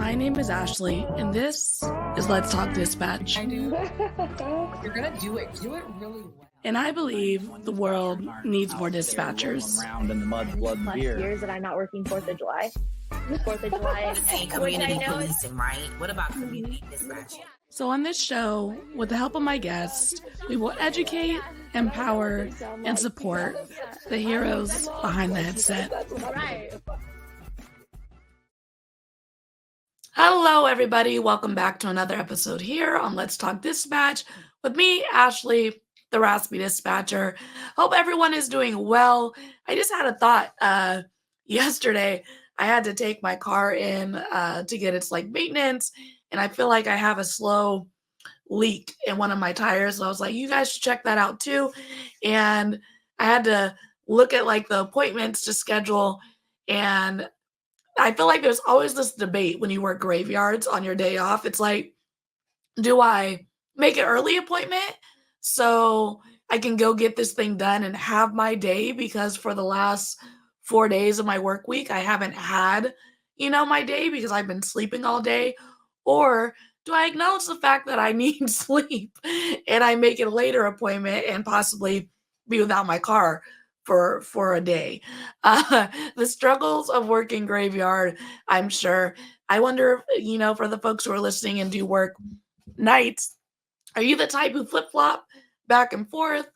My name is Ashley, and this is Let's Talk Dispatch. I do. You're gonna do it. Do it really well. And I believe the world needs more dispatchers. Around in the mud, blood, and plus beer. years that I'm not working 4th of July. 4th of July. Say community policing, right? What about community dispatching? So on this show, with the help of my guests, we will educate, empower, and support the heroes behind the headset. Hello, everybody. Welcome back to another episode here on Let's Talk Dispatch with me, Ashley, the Raspy Dispatcher. Hope everyone is doing well. I just had a thought yesterday. I had to take my car in to get its maintenance, and I feel like I have a slow leak in one of my tires. So I was like, you guys should check that out too. And I had to look at the appointments to schedule, and I feel like there's always this debate when you work graveyards on your day off. It's like, do I make an early appointment so I can go get this thing done and have my day? Because for the last 4 days of my work week, I haven't had, my day because I've been sleeping all day. Or do I acknowledge the fact that I need sleep and I make it a later appointment and possibly be without my car for a day? The struggles of working graveyard, I'm sure. I wonder if, for the folks who are listening and do work nights, are you the type who flip-flop back and forth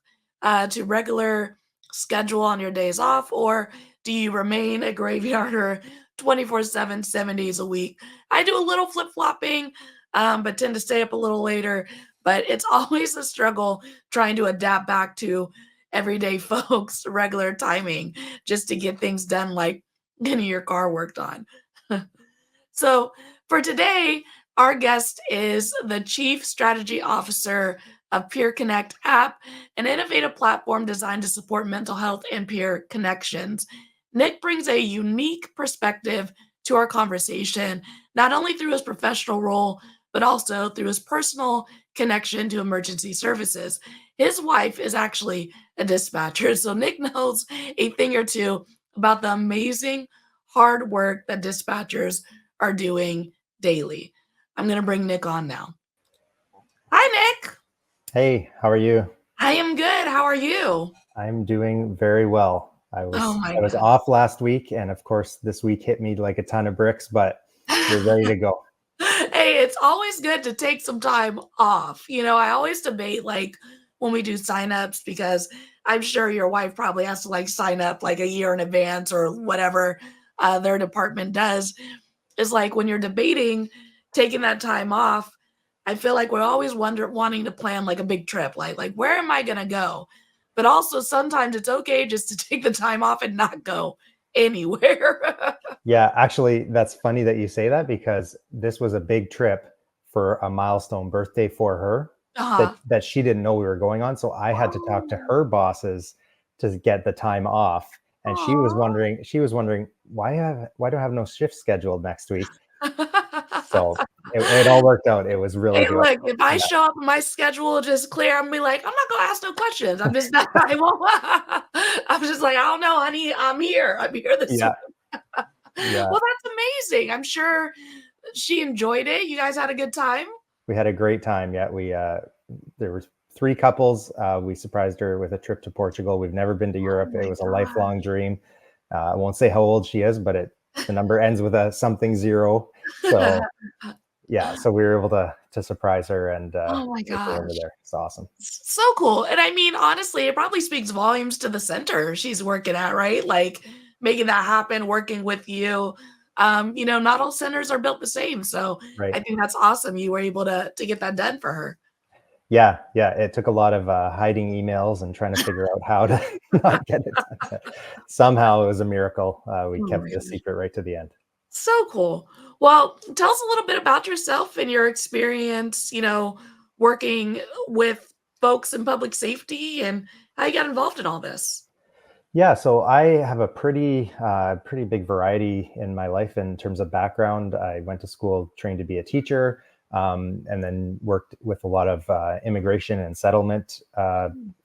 to regular schedule on your days off? Or do you remain a graveyarder 24/7, 7 days a week? I do a little flip-flopping, but tend to stay up a little later. But it's always a struggle trying to adapt back to everyday folks' regular timing just to get things done, like getting your car worked on. So for today, our guest is the Chief Strategy Officer of PeerConnect app, an innovative platform designed to support mental health and peer connections. Nick brings a unique perspective to our conversation, not only through his professional role, but also through his personal connection to emergency services. His wife is actually a dispatcher, so Nick knows a thing or two about the amazing hard work that dispatchers are doing daily. I'm going to bring Nick on now. Hi, Nick. Hey, how are you? I am good. How are you? I'm doing very well. I was off last week, and of course, this week hit me like a ton of bricks, but we're ready to go. Hey, it's always good to take some time off. I always debate when we do signups, because I'm sure your wife probably has to sign up a year in advance or whatever their department does. Is when you're debating taking that time off, I feel like we're always wanting to plan a big trip, like where am I gonna go? But also sometimes it's okay just to take the time off and not go anywhere. Yeah, actually, that's funny that you say that, because this was a big trip for a milestone birthday for her that she didn't know we were going on. So I had to talk to her bosses to get the time off. And she was wondering why do I have no shift scheduled next week? So it all worked out. It was really good. Look, if I show up and my schedule is just clear, I'm gonna be like, I'm not gonna ask no questions. I'm just not. I won't. I'm just like, I don't know, honey. I'm here. I'm here this week. Yeah. Well, that's amazing. I'm sure she enjoyed it. You guys had a good time. We had a great time. Yeah, there were 3 couples. We surprised her with a trip to Portugal. We've never been to Europe. It was a lifelong dream. I won't say how old she is, but the number ends with a something 0. So yeah, so we were able to surprise her and oh my take her over gosh, there. It's awesome. so cool. And I mean, honestly, it probably speaks volumes to the center she's working at, right? Making that happen, working with you. Not all centers are built the same. So Right. I think that's awesome. You were able to get that done for her. Yeah. It took a lot of hiding emails and trying to figure out how to not get it done. Somehow it was a miracle. We kept it a secret right to the end. So cool. Well, tell us a little bit about yourself and your experience, working with folks in public safety and how you got involved in all this. Yeah, so I have a pretty big variety in my life in terms of background. I went to school, trained to be a teacher, and then worked with a lot of immigration and settlement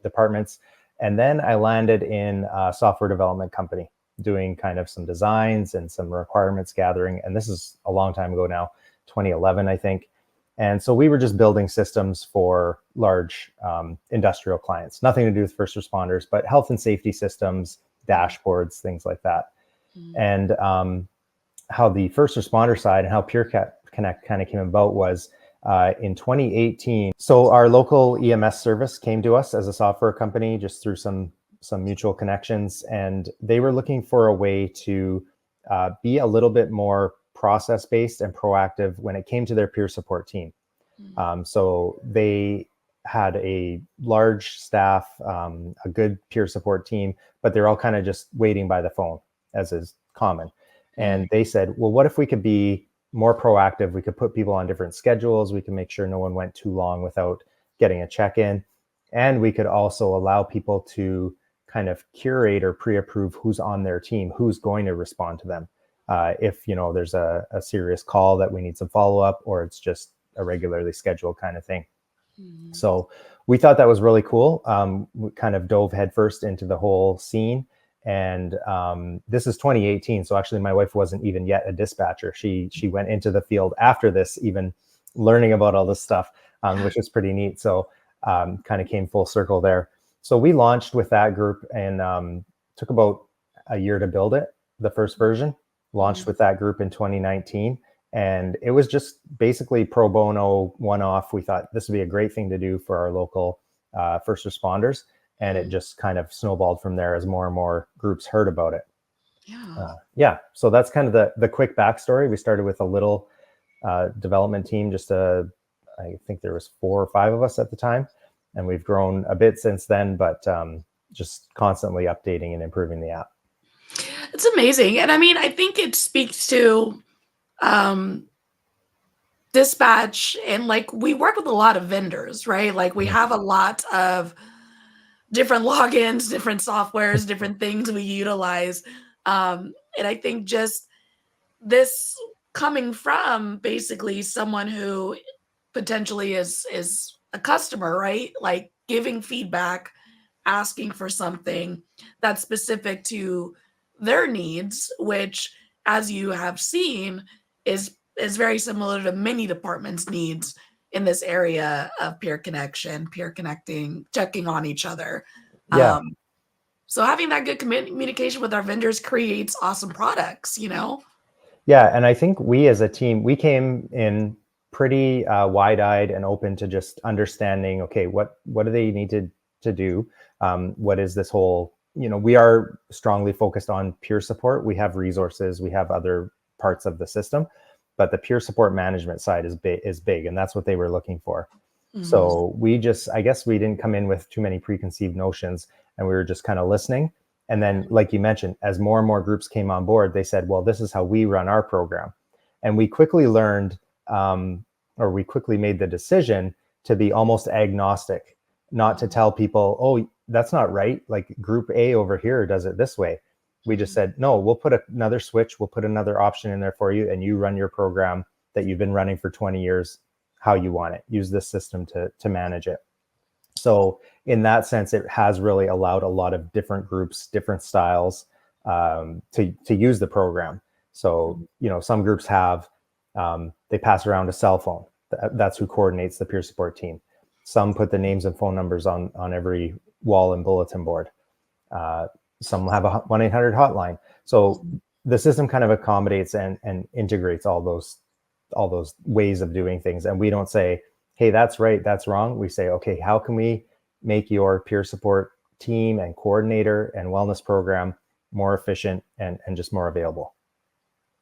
departments. And then I landed in a software development company. doing kind of some designs and some requirements gathering. And this is a long time ago now, 2011, I think. And so we were just building systems for large industrial clients, nothing to do with first responders, but health and safety systems, dashboards, things like that. And how the first responder side and how PeerConnect kind of came about was in 2018. So our local EMS service came to us as a software company just through some mutual connections, and they were looking for a way to be a little bit more process-based and proactive when it came to their peer support team. So they had a large staff, a good peer support team, but they're all kind of just waiting by the phone, as is common. And they said, well, what if we could be more proactive? We could put people on different schedules. We can make sure no one went too long without getting a check-in. And we could also allow people to kind of curate or pre-approve who's on their team, who's going to respond to them. If, there's a serious call that we need some follow-up, or it's just a regularly scheduled kind of thing. So we thought that was really cool. We kind of dove headfirst into the whole scene. And this is 2018. So actually my wife wasn't even yet a dispatcher. She went into the field after this, even learning about all this stuff, which is pretty neat. So kind of came full circle there. So we launched with that group, and took about a year to build it. The first version launched with that group in 2019. And it was just basically pro bono, one-off. We thought this would be a great thing to do for our local first responders. And it just kind of snowballed from there as more and more groups heard about it. So that's kind of the quick backstory. We started with a little development team, I think there was 4 or 5 of us at the time. And we've grown a bit since then, but just constantly updating and improving the app. It's amazing. And I mean, I think it speaks to dispatch, and like we work with a lot of vendors, right? Like we have a lot of different logins, different softwares, different things we utilize. And I think just this coming from basically someone who potentially is a customer, right? Like giving feedback, asking for something that's specific to their needs, which, as you have seen, is very similar to many departments' needs in this area of peer connection, peer connecting, checking on each other. Yeah. So having that good communication with our vendors creates awesome products, Yeah. And I think we as a team, we came in pretty wide-eyed and open to just understanding, okay, what do they need to do? What is this whole, we are strongly focused on peer support. We have resources, we have other parts of the system, but the peer support management side is big, and that's what they were looking for. So I guess we didn't come in with too many preconceived notions, and we were just kind of listening. And then, like you mentioned, as more and more groups came on board, they said, well, this is how we run our program. And we quickly learned, or we quickly made the decision to be almost agnostic, not to tell people, oh, that's not right. Like group A over here does it this way. We just said, no, we'll put another switch. We'll put another option in there for you, and you run your program that you've been running for 20 years how you want it. Use this system to manage it. So in that sense, it has really allowed a lot of different groups, different styles to use the program. So, some groups have, they pass around a cell phone. That's who coordinates the peer support team. Some put the names and phone numbers on every wall and bulletin board. Some have a 1-800 hotline. So the system kind of accommodates and integrates all those ways of doing things. And we don't say, hey, that's right, that's wrong. We say, okay, how can we make your peer support team and coordinator and wellness program more efficient and just more available?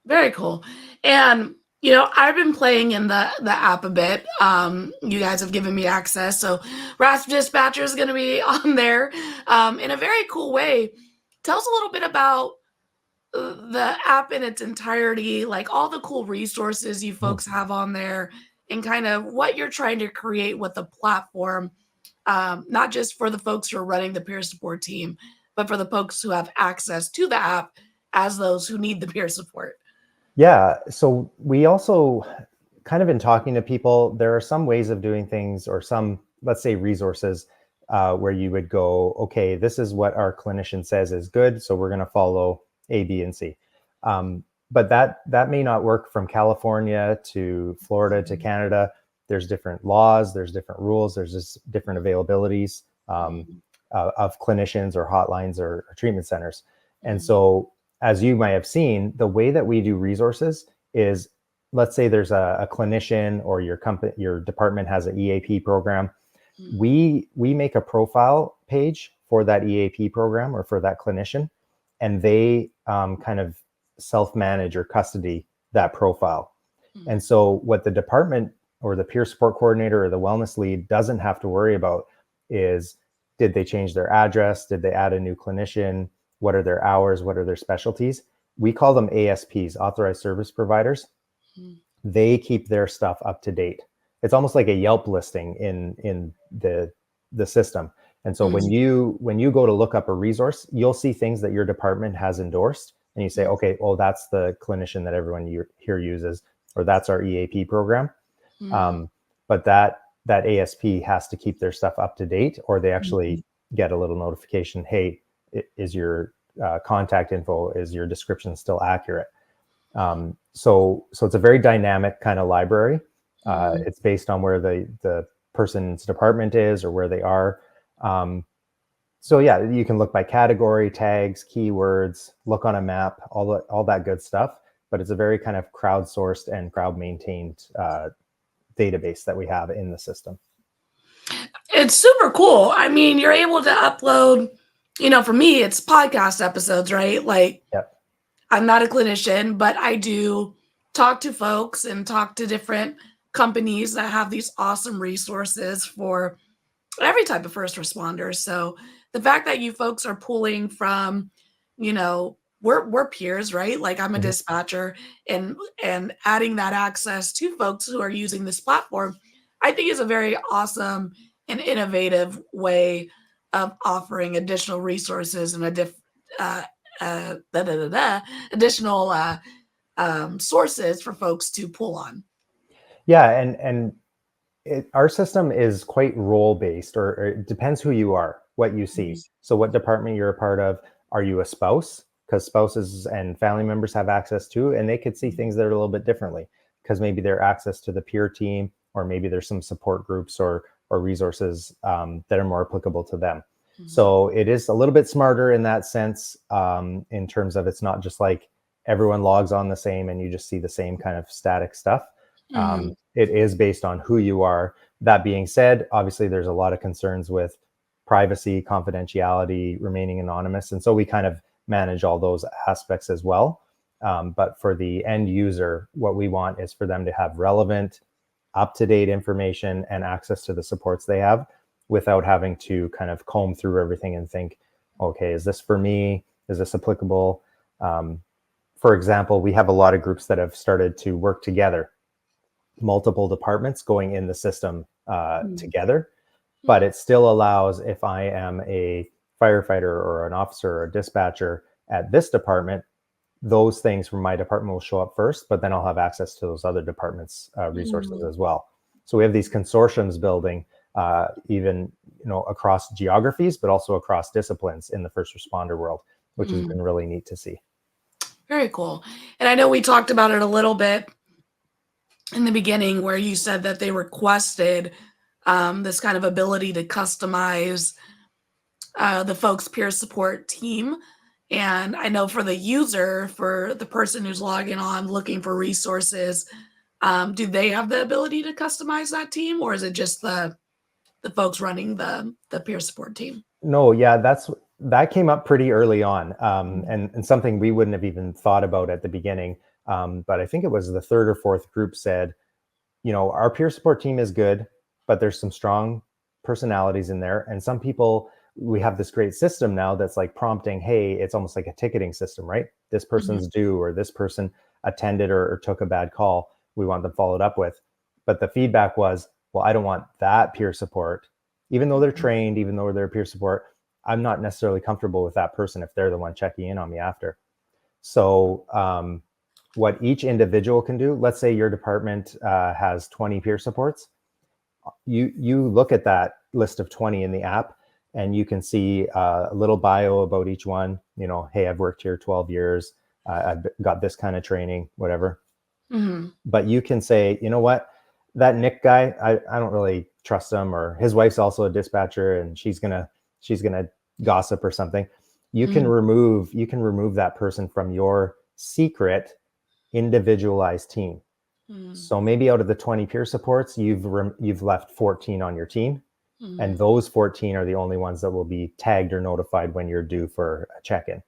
Very cool. And I've been playing in the app a bit. You guys have given me access, so Raspy Dispatcher is going to be on there in a very cool way. Tell us a little bit about the app in its entirety, like all the cool resources you folks have on there, and kind of what you're trying to create with the platform, not just for the folks who are running the peer support team, but for the folks who have access to the app as those who need the peer support. Yeah. So we also kind of in talking to people, there are some ways of doing things, or some, let's say, resources where you would go, okay, this is what our clinician says is good, so we're going to follow A, B, and C. But that may not work from California to Florida to Canada. There's different laws, there's different rules, there's just different availabilities of clinicians or hotlines or treatment centers. And so, as you might have seen, the way that we do resources is, let's say there's a clinician or your department has an EAP program. We make a profile page for that EAP program or for that clinician, and they kind of self-manage or custody that profile. And so what the department or the peer support coordinator or the wellness lead doesn't have to worry about is, did they change their address? Did they add a new clinician? What are their hours? What are their specialties? We call them ASPs, authorized service providers. They keep their stuff up to date. It's almost like a Yelp listing in the system. And so when you go to look up a resource, you'll see things that your department has endorsed, and you say, okay, well, that's the clinician that everyone here uses, or that's our EAP program. But that ASP has to keep their stuff up to date, or they actually get a little notification, hey, is your contact info, is your description still accurate? So it's a very dynamic kind of library. It's based on where the person's department is or where they are. So yeah, you can look by category, tags, keywords, look on a map, all that good stuff. But it's a very kind of crowdsourced and crowd maintained database that we have in the system. It's super cool. I mean, you're able to upload, for me, it's podcast episodes, right? Like, yep. I'm not a clinician, but I do talk to folks and talk to different companies that have these awesome resources for every type of first responder. So the fact that you folks are pulling from, we're peers, right? Like, I'm a dispatcher, and adding that access to folks who are using this platform, I think is a very awesome and innovative way of offering additional resources and additional sources for folks to pull on. Yeah, and our system is quite role-based, or it depends who you are, what you see. So what department you're a part of. Are you a spouse? Because spouses and family members have access to, and they could see things that are a little bit differently, because maybe they're access to the peer team, or maybe there's some support groups or resources that are more applicable to them. So it is a little bit smarter in that sense, in terms of, it's not just like everyone logs on the same and you just see the same kind of static stuff. It is based on who you are. That being said, obviously there's a lot of concerns with privacy, confidentiality, remaining anonymous. And so we kind of manage all those aspects as well. But for the end user, what we want is for them to have relevant, up-to-date information and access to the supports they have, without having to kind of comb through everything and think, okay, is this for me? Is this applicable? For example, we have a lot of groups that have started to work together, multiple departments going in the system together, but it still allows, if I am a firefighter or an officer or a dispatcher at this department, those things from my department will show up first, but then I'll have access to those other departments' resources as well. So we have these consortiums building, even across geographies, but also across disciplines in the first responder world, which has been really neat to see. Very cool. And I know we talked about it a little bit in the beginning, where you said that they requested this kind of ability to customize the folks' peer support team. And I know for the user, for the person who's logging on looking for resources, do they have the ability to customize that team, or is it just the folks running the peer support team? No, yeah, that came up pretty early on, and something we wouldn't have even thought about at the beginning. But I think it was the third or fourth group said, our peer support team is good, but there's some strong personalities in there. And some people, we have this great system now that's like prompting, hey, it's almost like a ticketing system, right? This person's due, or this person attended or took a bad call. We want them followed up with. But the feedback was, well, I don't want that peer support. Even though they're trained, even though they're peer support, I'm not necessarily comfortable with that person if they're the one checking in on me after. So what each individual can do, let's say your department has 20 peer supports. You look at that list of 20 in the app, and you can see a little bio about each one. You know, hey, I've worked here 12 years. I've got this kind of training, whatever. Mm-hmm. But you can say, you know what, that Nick guy, I don't really trust him, or his wife's also a dispatcher and she's gonna gossip or something. You can remove that person from your secret individualized team. So maybe out of the 20 peer supports, you've left 14 on your team, and those 14 are the only ones that will be tagged or notified when you're due for a check-in.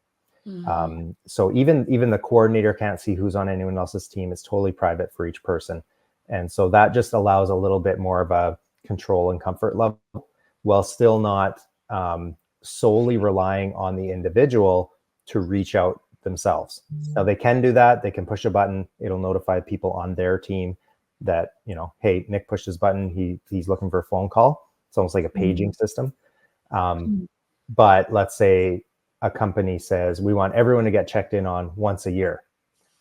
So even the coordinator can't see who's on anyone else's team. It's totally private for each person. And so that just allows a little bit more of a control and comfort level, while still not solely relying on the individual to reach out themselves. Now they can do that. They can push a button. It'll notify people on their team that, you know, hey, Nick pushed his button. He's looking for a phone call. It's almost like a paging system. But let's say a company says, we want everyone to get checked in on once a year.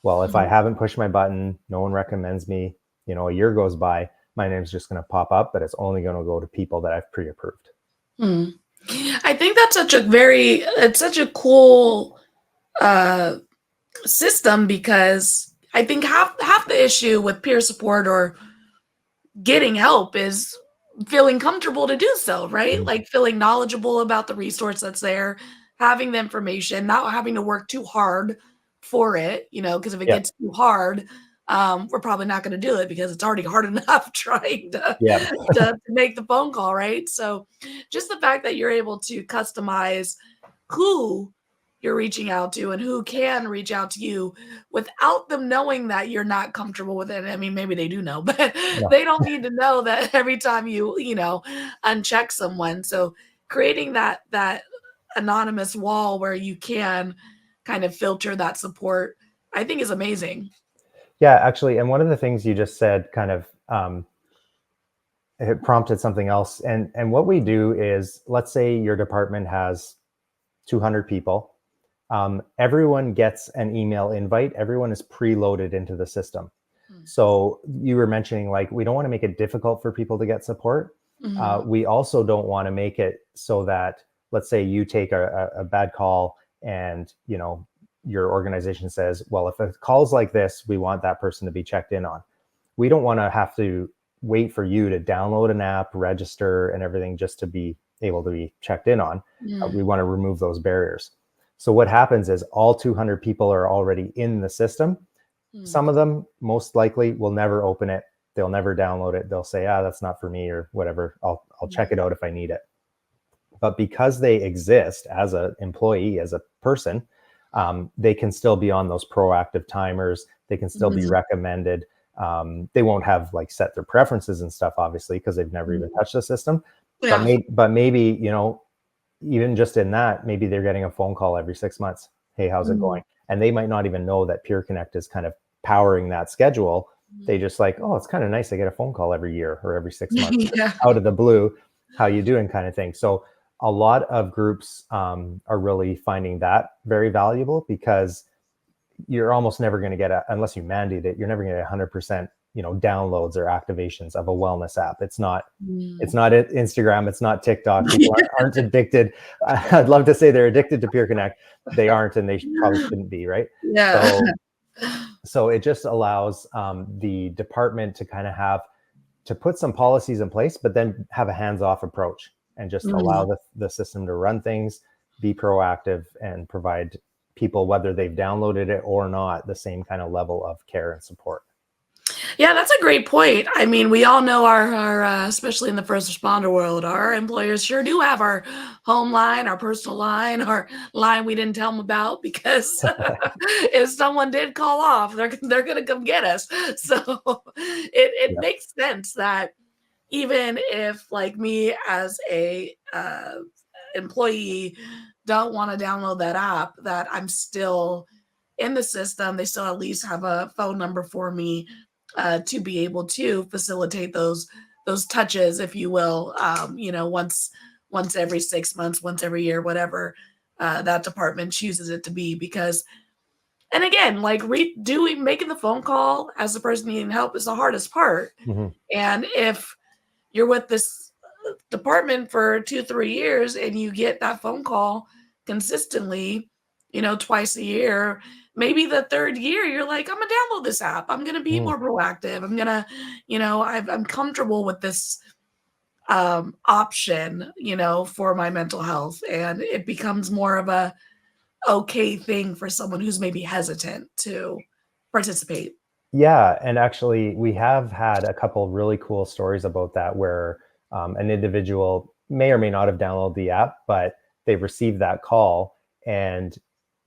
Well, if I haven't pushed my button, no one recommends me, you know, a year goes by, my name's just going to pop up, but it's only going to go to people that I've pre-approved. I think that's such a cool system, because I think half the issue with peer support or getting help is feeling comfortable to do so, right? Like feeling knowledgeable about the resource that's there, having the information, not having to work too hard for it, you know, because if it gets too hard, we're probably not going to do it, because it's already hard enough trying to make the phone call, right? So just the fact that you're able to customize who you're reaching out to and who can reach out to you without them knowing that you're not comfortable with it. I mean, maybe they do know, but they don't need to know that every time you uncheck someone. So creating that anonymous wall where you can kind of filter that support, I think is amazing. Yeah, actually. And one of the things you just said kind of it prompted something else. And what we do is, let's say your department has 200 people. Everyone gets an email invite. Everyone is preloaded into the system. So you were mentioning, like, we don't want to make it difficult for people to get support. We also don't want to make it so that, let's say you take a bad call and, you know, your organization says, well, if a call's like this, we want that person to be checked in on. We don't want to have to wait for you to download an app, register and everything just to be able to be checked in on. We want to remove those barriers. So what happens is all 200 people are already in the system. Some of them most likely will never open it. They'll never download it. They'll say, that's not for me, or whatever. I'll check it out if I need it. But because they exist as an employee, as a person, they can still be on those proactive timers. They can still be recommended. They won't have like set their preferences and stuff, obviously, because they've never even touched the system. But maybe, you know, even just in that, maybe they're getting a phone call every 6 months. Hey, how's it going? And they might not even know that PeerConnect is kind of powering that schedule. They just like, oh, it's kind of nice. I get a phone call every year or every 6 months out of the blue. How you doing, kind of thing. So a lot of groups are really finding that very valuable, because you're almost never going to get unless you mandate it, you're never going to get 100%, you know, downloads or activations of a wellness app. It's not Instagram. It's not TikTok. People aren't addicted. I'd love to say they're addicted to PeerConnect. They aren't, and they probably shouldn't be, right? Yeah. So it just allows the department to kind of have to put some policies in place, but then have a hands-off approach and just allow the system to run things, be proactive, and provide people, whether they've downloaded it or not, the same kind of level of care and support. Yeah, that's a great point. I mean, we all know our especially in the first responder world, our employers sure do have our home line, our personal line, our line we didn't tell them about, because if someone did call off, they're going to come get us. So it makes sense that even if, like me as a employee, don't want to download that app, that I'm still in the system. They still at least have a phone number for me to be able to facilitate those touches, if you will, you know, once every 6 months, once every year, whatever that department chooses it to be. Because, and again, like making the phone call as the person needing help is the hardest part. And if you're with this department for 2-3 years and you get that phone call consistently, twice a year, maybe the third year you're like, I'm gonna download this app, I'm gonna be Mm. more proactive, I'm gonna, I'm comfortable with this option, for my mental health, and it becomes more of a okay thing for someone who's maybe hesitant to participate. Yeah, and actually, we have had a couple really cool stories about that where an individual may or may not have downloaded the app, but they received that call, and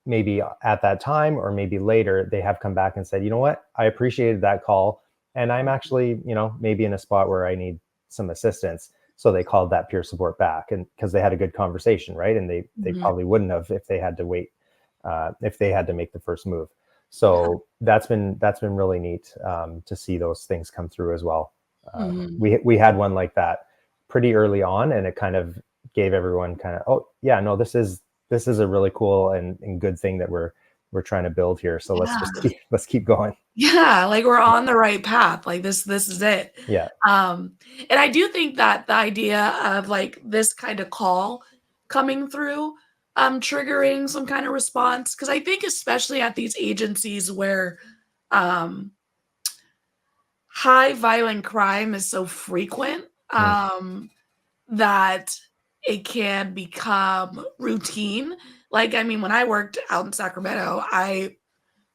maybe at that time or maybe later, they have come back and said, you know what, I appreciated that call, and I'm actually, maybe in a spot where I need some assistance. So they called that peer support back, and because they had a good conversation, right? And they Mhm. probably wouldn't have if they had to wait, if they had to make the first move. Yeah. So that's been really neat, to see those things come through as well. Mhm. We had one like that pretty early on, and it kind of gave everyone kind of, oh yeah, no, this is a really cool and good thing that we're trying to build here. So let's just Yeah. keep going. Yeah, like we're on the right path. Like this is it. Yeah. Um, and I do think that the idea of like this kind of call coming through, triggering some kind of response, because I think especially at these agencies where um high violent crime is so frequent, Mm. that it can become routine. Like, I mean, when I worked out in Sacramento, I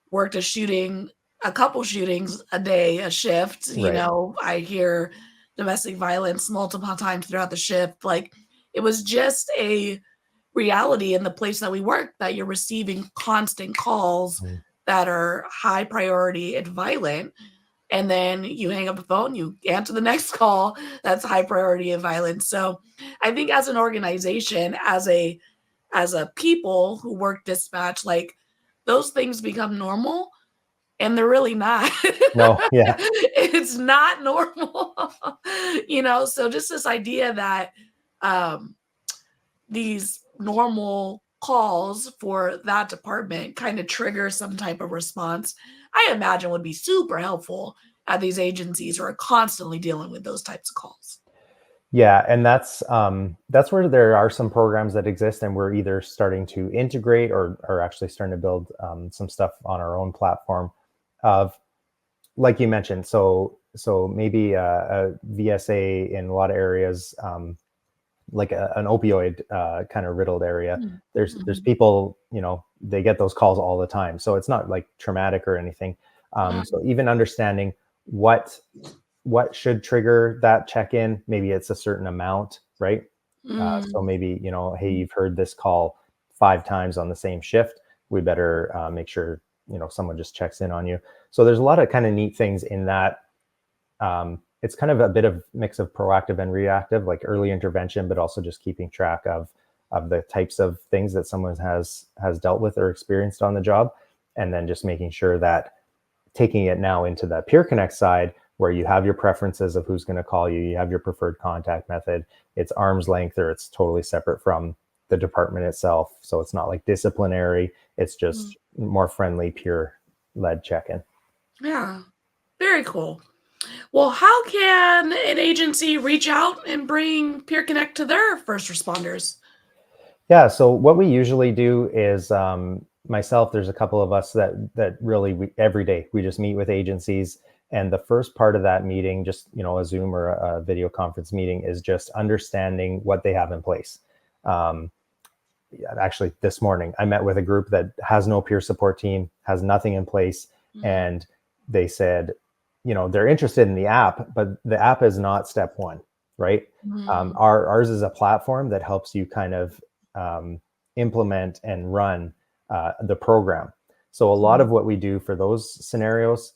worked a couple shootings a day, a shift. Right. I hear domestic violence multiple times throughout the shift. Like, it was just a reality in the place that we work that you're receiving constant calls Mm. that are high priority and violent. And then you hang up the phone, you answer the next call that's high priority and violent. So I think as an organization, as a people who work dispatch, like those things become normal and they're really not. No. Yeah. It's not normal. So just this idea that um these normal calls for that department kind of trigger some type of response, I imagine would be super helpful at these agencies who are constantly dealing with those types of calls. Yeah, and that's where there are some programs that exist, and we're either starting to integrate or actually starting to build some stuff on our own platform of, like you mentioned. So maybe a VSA in a lot of areas, like an opioid kind of riddled area. Mm, There's mhm, people, they get those calls all the time, so it's not like traumatic or anything. mhm, So even understanding what what should trigger that check-in, maybe it's a certain amount, right? So mm, maybe, hey, you've heard this call 5 times on the same shift, we better make sure someone just checks in on you. So there's a lot of kind of neat things in that. It's kind of a bit of mix of proactive and reactive, like early intervention, but also just keeping track of the types of things that someone has dealt with or experienced on the job, and then just making sure that taking it now into the PeerConnect side, where you have your preferences of who's going to call you, you have your preferred contact method, it's arm's length or it's totally separate from the department itself. So it's not like disciplinary, it's mm. just more friendly, peer led check-in. Yeah, very cool. Well, how can an agency reach out and bring Peer Connect to their first responders? Yeah. So what we usually do is, myself, there's a couple of us that really every day we just meet with agencies, and the first part of that meeting, just a Zoom or a video conference meeting, is just understanding what they have in place. Um, yeah, actually, this morning I met with a group that has no peer support team, has nothing in place, Mhm, and they said, they're interested in the app, but the app is not step one, right? mhm, Ours is a platform that helps you kind of um, implement and run the program. So a lot mhm, of what we do for those scenarios,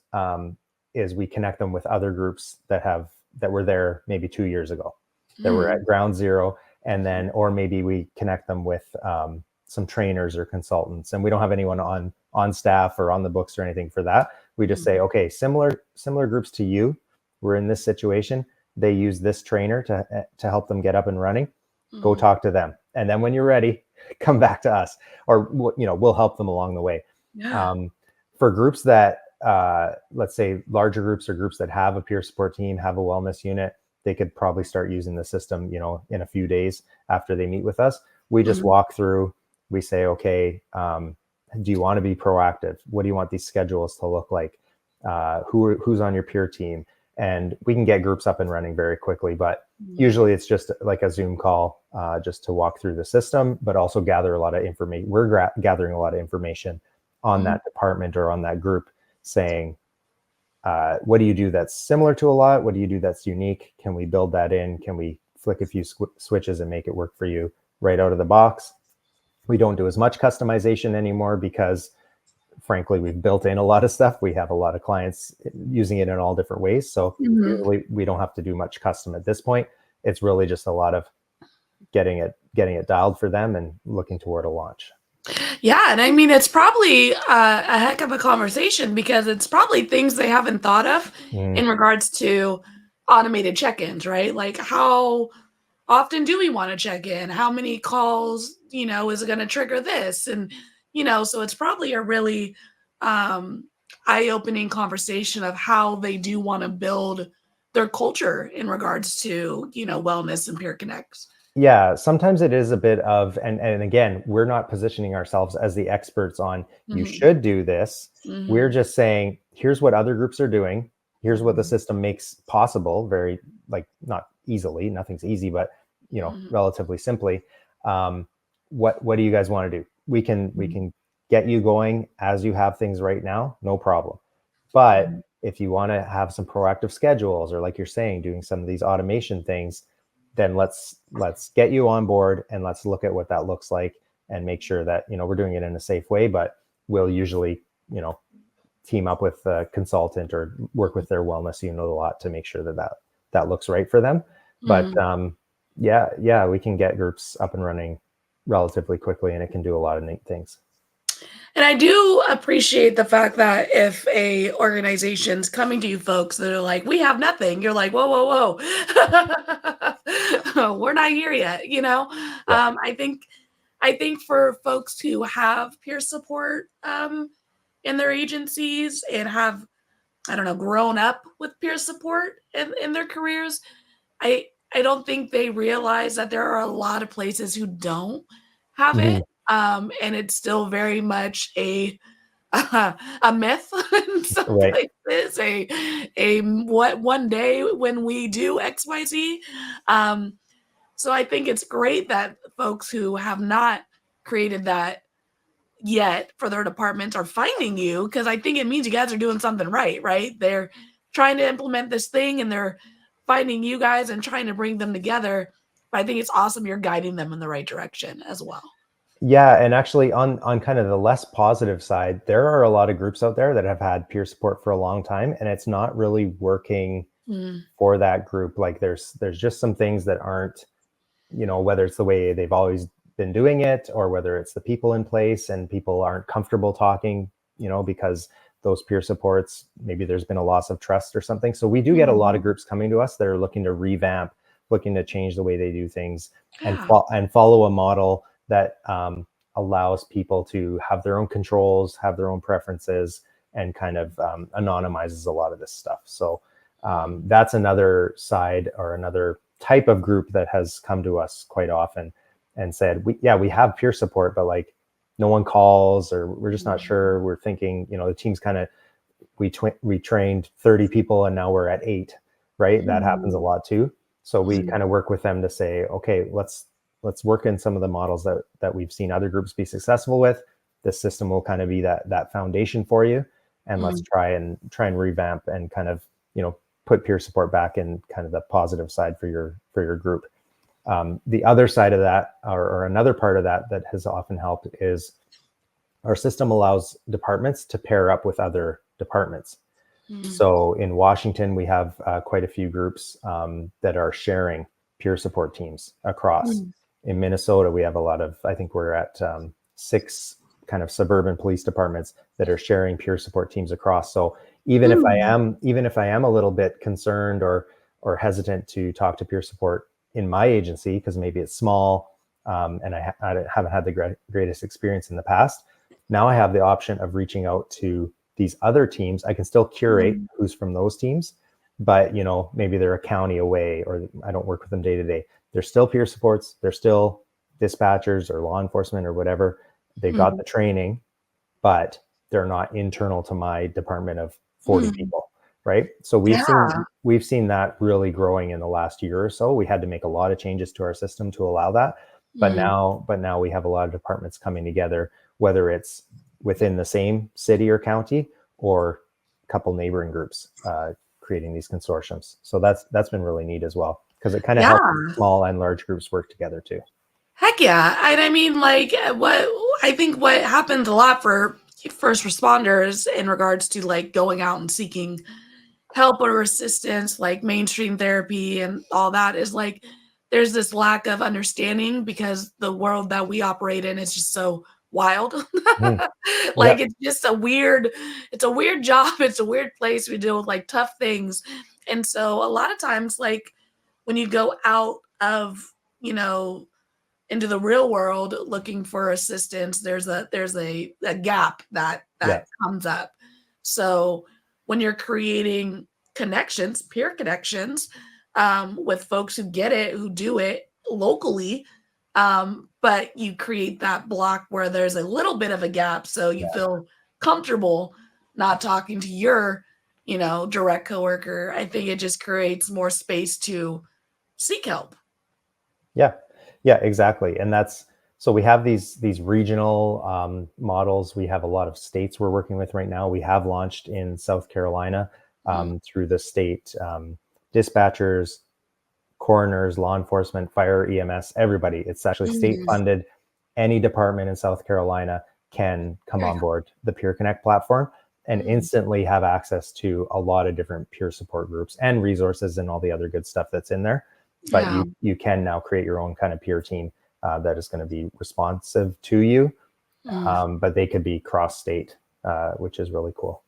is we connect them with other groups that were there maybe 2 years ago, that were mm, at ground zero, and then or maybe we connect them with some trainers or consultants, and we don't have anyone on staff or on the books or anything for that. We just say, mhm, okay, similar groups to you were in this situation, they use this trainer to help them get up and running, go mhm. talk to them, and then when you're ready, come back to us, or we'll help them along the way. Yeah. um, for groups that let's say larger groups or groups that have a peer support team, have a wellness unit, they could probably start using the system, in a few days after they meet with us. We just walk through, we say, okay, do you want to be proactive? What do you want these schedules to look like? Who's on your peer team? And we can get groups up and running very quickly, but usually it's just like a Zoom call, just to walk through the system, but also gather a lot of information. We're gathering a lot of information on that department or on that group, saying, what do you do that's similar to a lot? What do you do that's unique? Can we build that in? Can we flick a few switches and make it work for you right out of the box? We don't do as much customization anymore because, frankly, we've built in a lot of stuff. We have a lot of clients using it in all different ways. So usually we don't have to do much custom at this point. It's really just a lot of getting it dialed for them and looking toward a launch. Yeah. And I mean, it's probably a heck of a conversation because it's probably things they haven't thought of in regards to automated check-ins, right? Like, how often do we want to check in? How many calls, is it going to trigger this? And, so it's probably a really eye-opening conversation of how they do want to build their culture in regards to, wellness and PeerConnect. Yeah, sometimes it is a bit of, and again, we're not positioning ourselves as the experts on you should do this. We're just saying, here's what other groups are doing. Here's what the system makes possible, very, like, not easily, nothing's easy, but relatively simply. What do you guys want to do? We can get you going as you have things right now, no problem. But if you want to have some proactive schedules, or like you're saying, doing some of these automation things, then let's get you on board and let's look at what that looks like and make sure that, we're doing it in a safe way. But we'll usually, team up with a consultant or work with their wellness unit a lot to make sure that looks right for them. But yeah, we can get groups up and running relatively quickly, and it can do a lot of neat things. And I do appreciate the fact that if a organization's coming to you folks that are like, we have nothing, you're like, whoa. We're not here yet, Yeah. I think for folks who have peer support in their agencies and have, I don't know, grown up with peer support in their careers, I don't think they realize that there are a lot of places who don't have it. And it's still very much a myth in some places. What one day when we do XYZ. So I think it's great that folks who have not created that yet for their departments are finding you, because I think it means you guys are doing something right? They're trying to implement this thing and they're finding you guys and trying to bring them together. But I think it's awesome you're guiding them in the right direction as well. Yeah, and actually on kind of the less positive side, there are a lot of groups out there that have had peer support for a long time, and it's not really working for that group. Like there's just some things that aren't, whether it's the way they've always been doing it, or whether it's the people in place and people aren't comfortable talking, because those peer supports, maybe there's been a loss of trust or something. So we do get a lot of groups coming to us that are looking to revamp, looking to change the way they do things, and follow a model that allows people to have their own controls, have their own preferences, and kind of anonymizes a lot of this stuff. So that's another side or another type of group that has come to us quite often and said, we have peer support, but like no one calls, or we're just not sure. We're thinking, the team's kind of, we trained 30 people and now we're at 8, right? That happens a lot too. So we kind of work with them to say, okay, let's work in some of the models that we've seen other groups be successful with. This system will kind of be that foundation for you. And let's try and revamp and kind of, put peer support back in kind of the positive side for your group. The other side of that, or another part of that has often helped, is our system allows departments to pair up with other departments. So in Washington, we have quite a few groups that are sharing peer support teams across. In Minnesota, we have a lot of, I think we're at 6 kind of suburban police departments that are sharing peer support teams across. So even if I am a little bit concerned or hesitant to talk to peer support in my agency, because maybe it's small and I haven't had the greatest experience in the past, now I have the option of reaching out to these other teams. I can still curate who's from those teams, but maybe they're a county away, or I don't work with them day to day. They're still peer supports. They're still dispatchers or law enforcement or whatever. They got the training, but they're not internal to my department of 40 people, right? So we've seen that really growing in the last year or so. We had to make a lot of changes to our system to allow that, but now we have a lot of departments coming together, whether it's within the same city or county or a couple neighboring groups creating these consortiums. So that's been really neat as well, because it kind of helps small and large groups work together too. Heck yeah. And I mean, like, I think what happens a lot for first responders in regards to like going out and seeking help or assistance, like mainstream therapy and all that, is like there's this lack of understanding because the world that we operate in is just so wild. Like it's just a weird job. It's a weird place. We deal with like tough things. And so a lot of times, like when you go out of, into the real world looking for assistance, there's a gap that comes up. So when you're creating connections, peer connections, with folks who get it, who do it locally, but you create that block where there's a little bit of a gap, so you feel comfortable not talking to your, direct coworker. I think it just creates more space to seek help. Yeah, exactly. And so we have these regional models. We have a lot of states we're working with right now. We have launched in South Carolina through the state dispatchers, coroners, law enforcement, fire, EMS, everybody. It's actually state funded. Any department in South Carolina can come on board the PeerConnect platform and instantly have access to a lot of different peer support groups and resources and all the other good stuff that's in there. But you can now create your own kind of peer team that is going to be responsive to you, but they could be cross-state, which is really cool.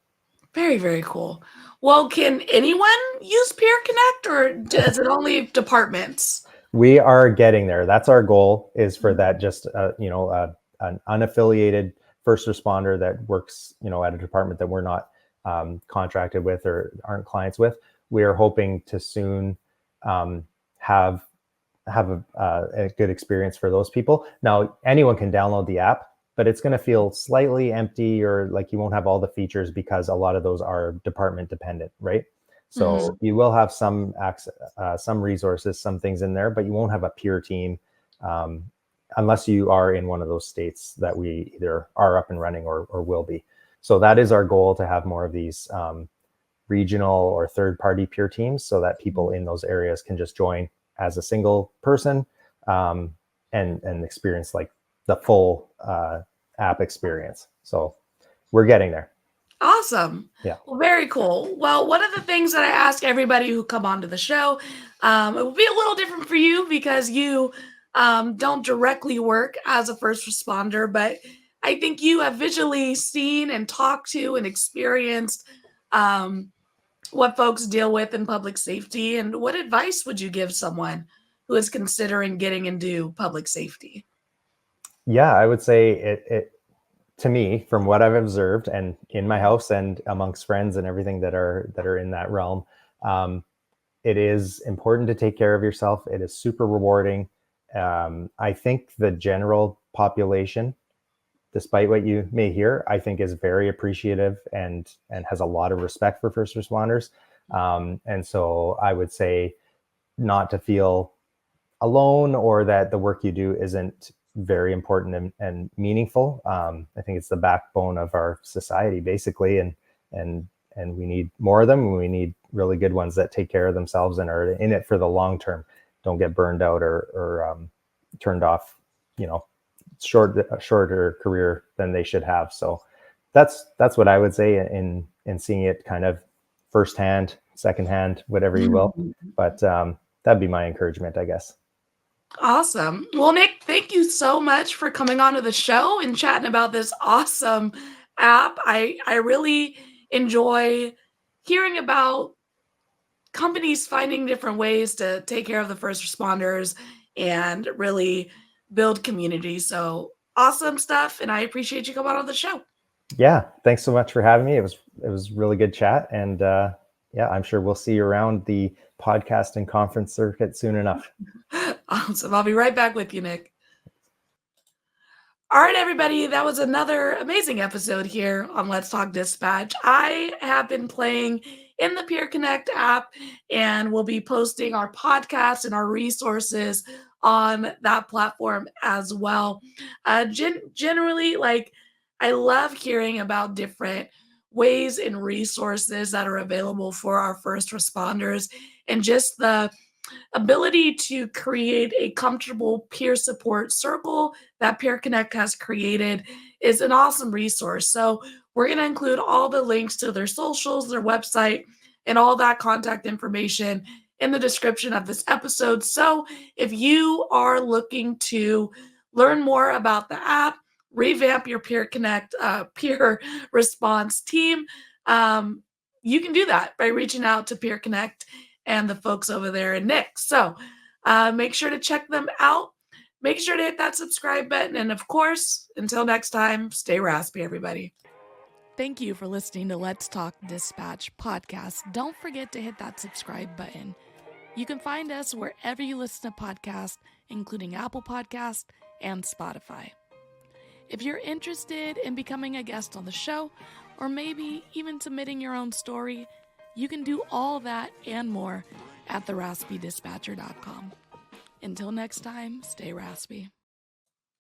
Very, very cool. Well, can anyone use PeerConnect, or is it only departments? We are getting there. That's our goal, is for that just an unaffiliated first responder that works at a department that we're not contracted with or aren't clients with. We are hoping to soon have a good experience for those people. Now, anyone can download the app, but it's going to feel slightly empty, or like you won't have all the features because a lot of those are department dependent, right? So you will have some access, some resources, some things in there, but you won't have a peer team unless you are in one of those states that we either are up and running or will be. So that is our goal, to have more of these regional or third-party peer teams, so that people in those areas can just join as a single person and experience like the full app experience. So we're getting there. Awesome. Yeah. Well, very cool. Well, one of the things that I ask everybody who come onto the show, it will be a little different for you because you don't directly work as a first responder, but I think you have visually seen and talked to and experienced what folks deal with in public safety. And what advice would you give someone who is considering getting into public safety? Yeah, I would say it to me, from what I've observed and in my house and amongst friends and everything that are in that realm, it is important to take care of yourself. It is super rewarding. I think the general population, despite what you may hear, I think is very appreciative and has a lot of respect for first responders. And so I would say not to feel alone, or that the work you do isn't very important and meaningful. I think it's the backbone of our society, basically, and we need more of them. We need really good ones that take care of themselves and are in it for the long term. Don't get burned out or turned off, shorter career than they should have. So that's what I would say in seeing it kind of firsthand, secondhand, whatever you will. But that'd be my encouragement, I guess. Awesome. Well, Nick, thank you so much for coming onto the show and chatting about this awesome app. I really enjoy hearing about companies finding different ways to take care of the first responders and really build community. So awesome stuff. And I appreciate you coming on the show. Yeah. Thanks so much for having me. It was really good chat. And yeah, I'm sure we'll see you around the podcast and conference circuit soon enough. Awesome. I'll be right back with you, Nick. All right, everybody, that was another amazing episode here on Let's Talk Dispatch. I have been playing in the PeerConnect app, and we'll be posting our podcast and our resources on that platform as well. Generally, like, I love hearing about different ways and resources that are available for our first responders, and just the ability to create a comfortable peer support circle that PeerConnect has created is an awesome resource. So we're going to include all the links to their socials, their website, and all that contact information in the description of this episode. So if you are looking to learn more about the app, revamp your PeerConnect peer response team, you can do that by reaching out to PeerConnect and the folks over there and Nick. So make sure to check them out. Make sure to hit that subscribe button. And of course, until next time, stay raspy, everybody. Thank you for listening to Let's Talk Dispatch podcast. Don't forget to hit that subscribe button. You can find us wherever you listen to podcasts, including Apple Podcasts and Spotify. If you're interested in becoming a guest on the show, or maybe even submitting your own story, you can do all that and more at theraspydispatcher.com. Until next time, stay raspy.